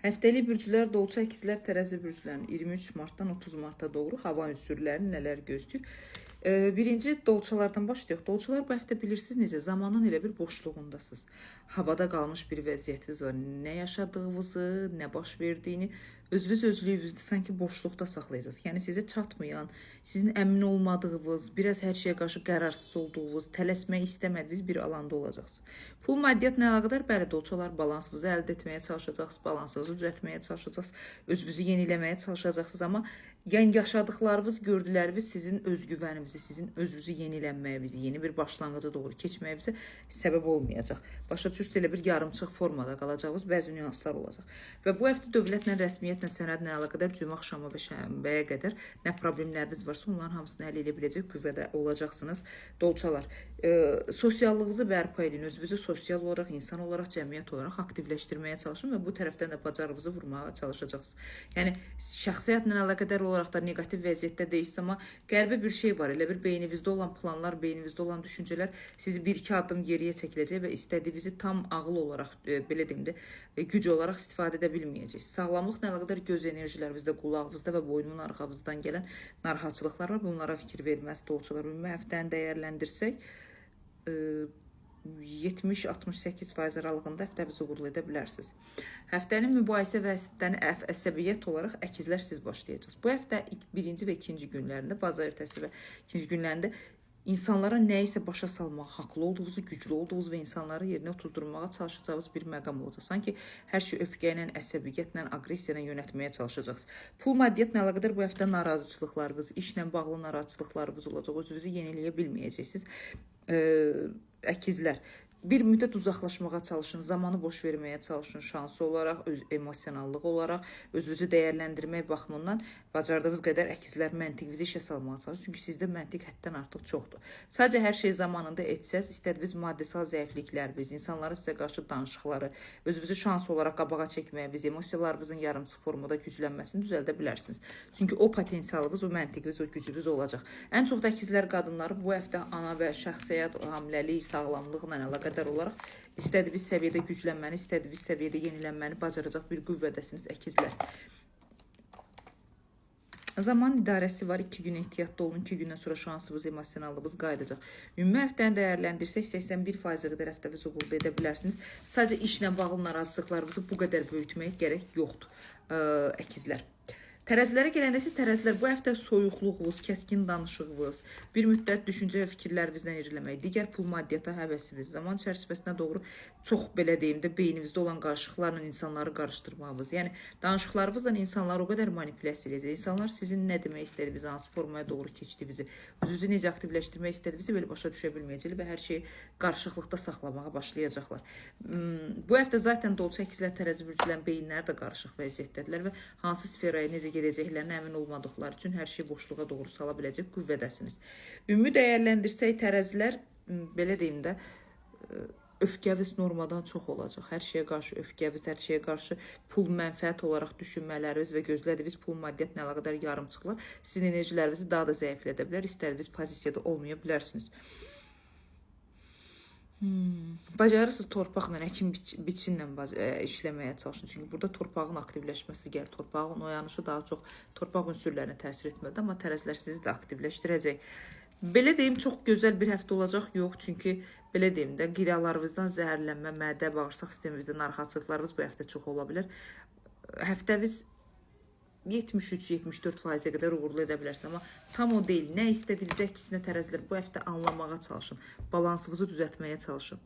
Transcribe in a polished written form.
Həftəlik bürclər, dolça əkizlər, tərəzi bürclərinin 23 martdan 30 marta doğru hava ünsürlərini nələr gözləyir? Birinci dolçalardan başlayaq. Dolçalar bu həftə bilirsiniz necə zamanın elə bir boşluğundasınız. Havada qalmış bir vəziyyətiniz var. Nə yaşadığınızı, nə baş verdiyini özlüyünüzdə sanki boşluqda saxlayacaqsınız. Yəni sizə çatmayan, sizin əmin olmadığınız, biraz hər şeyə qarşı qərarsız olduğunuz, tələsmək istəmədiyiniz bir alanda olacaqsınız. Pul maddiyatla əlaqədar bəli dolçalar balansınızı əldə etməyə çalışacaqsınız, balansınızı düzəltməyə çalışacaqsınız, özünüzü yeniləməyə çalışacaqsınız, amma yəni yaşadıqlarınız, gördükləriniz sizin özgüvəninizi, sizin özünüzü yenilənməyinizi, yeni bir başlanğıca doğru keçməyinizə səbəb olmayacaq. Başa düşürsünüz, elə bir yarımçıq formada qalacağınız bəzi nüanslar olacaq. Və bu həftə dövlətlə, rəsmiyyətlə, sənədlə əlaqədar cümə axşamı və şənbəyə qədər nə problemləriniz varsa, onların hamısını həll edə biləcək qüvvədə olacaqsınız. Dolçalar, sosiallığınızı bərpa edin, özünüzü sosial olaraq, insan olaraq, cəmiyyət olaraq aktivləşdirməyə çalışın və bu tərəfdən də bacarığınızı vurmağa çalışacaqsınız. Yəni şəxsiyyətlə əlaqədar olaraq da negativ vəziyyətdə deyilsiniz, amma qəlbə bir şey var, elə bir beyninizdə olan planlar, beyninizdə olan düşüncələr sizi bir-iki addım geriyə çəkiləcək və istədiyinizi tam ağıl olaraq, belə deyim də, güc olaraq istifadə edə bilməyəcəksiniz. Sağlamlıqla əlaqədar göz enerjilərinizdə, qulağınızda və boynunun arxanızdan gələn narahatçılıqlar var. Bunlara fikir verməsi dolçalar. Ümumi həftəni dəyərləndirsək, 70-68% aralığında həftənizi uğurlu edə bilərsiniz. Həftənin mübahisə və həftəni əsəbiyyət olaraq əkizlər siz başlayacaqsınız. Bu həftə birinci və ikinci günlərində, bazar ertəsi və ikinci günlərində İnsanlara nəyisə başa salmaq, haqlı olduğunuzu, güclü olduğunuzu və insanları yerinə otuzdurmağa çalışacağınız bir məqam olacaq. Sanki hər şey öfqə ilə, əsəbiyyətlə, aqressiya ilə yönətməyə çalışacaqsınız. Pul maddiyatla əlaqədar bu həftə narazıçılıqlarınız, işlə bağlı narazıçılıqlarınız olacaq. Özünüzü yeniləyə bilməyəcəksiniz. Əkizlər. Bir müddət uzaqlaşmağa çalışın, zamanı boş verməyə çalışın, şansı olaraq, emosionallıq olaraq, özünüzü dəyərləndirmək baxımından bacardığınız qədər əkizlər məntiqinizi işə salmağa çalışın. Çünki sizdə məntiq həddən artıq çoxdur. Sadəcə hər şey zamanında etsəz, istədiyiniz maddesal zəiflikləriniz, insanların sizə qarşı danışıqları, özünüzü şans olaraq qabağa çəkməyiniz, emosiyalarınızın yarımçıq formada güclənməsini düzəldə bilərsiniz. Çünki o potensialınız, o məntiqiniz, o gücünüz olacaq. Ən çox da əkizlər qadınları bu həftə ana və şəxsiyyət, hamiləlik, sağlamlıqla əlaqədar olaraq istədiyiniz səviyyədə güclənməni, istədiyiniz səviyyədə yenilənməni bacaracaq bir qüvvədəsiniz əkizlər. Zaman idarəsi var, 2 gün ehtiyatda olun, 2 gündən sonra şansınız, emosionallığınız qayıdacaq. Ümumi həftəni dəyərləndirsək 81% qədər həftənizi uğurlu edə bilərsiniz. Sadəcə işlə bağlı narazılıqlarınızı bu qədər böyütmək gərək yoxdur əkizlər. Tərəzilərə gələndə isə tərəzilər bu həftə soyuqluğunuz, kəskin danışığınız, bir müddət düşüncə və fikirlərinizdən iriləmək, digər pul maddiyata həvəsiniz, zaman çərçivəsinə doğru çox belə deyim də beyninizdə olan qarışıqlarla insanları qarışdırmağınız, yəni danışıqlarınızla insanları o qədər manipulyasiya edəcək. İnsanlar sizin nə demək istədiyinizi, hansı formaya doğru keçdiyinizi, özünüzü necə aktivləşdirmək istədiyinizi belə başa düşə bilməyəcəklər və hər şeyi qarışıqlıqda saxlamağa başlayacaqlar. Bu həftə zaten dolça əkizlər, tərəzi bürclərin beyinləri də qarışıq vəziyyətdədirlər və hansı sferaya necə gələcəklərinə əmin olmadıqları üçün hər şey boşluğa doğru sala biləcək qüvvədəsiniz. Ümumi dəyərləndirsək tərəzilər, belə deyim də, öfkəviz normadan çox olacaq. Hər şeyə qarşı öfkəviz, hər şeyə qarşı pul mənfəət olaraq düşünmələriniz və gözlədiyiniz pul maddiyatla əlaqədar yarımçıqlar sizin enerjilərinizi daha da zəiflədə bilər, istədiyiniz pozisiyada olmaya bilərsiniz. Bacarırsınız torpaqla, əkin biçinlə işləməyə çalışın. Çünki burada torpağın aktivləşməsi gəlir. Torpağın oyanışı daha çox torpaq ünsürlərinə təsir etməlidir, amma tərəzilər sizi də aktivləşdirəcək. Belə deyim, çox gözəl bir həftə olacaq, yox. Çünki belə deyim də, qidalarınızdan zəhərlənmə, mədə, bağırsaq sisteminizdə narahatçılıqlarınız bu həftə çox ola bilər. Həftəviz 73-74%-ə qədər uğurlu edə bilərsiniz, amma tam o deyil. Nə istədiyiniz əksinə tərəzilər bu həftə anlamağa çalışın, balansınızı düzəltməyə çalışın.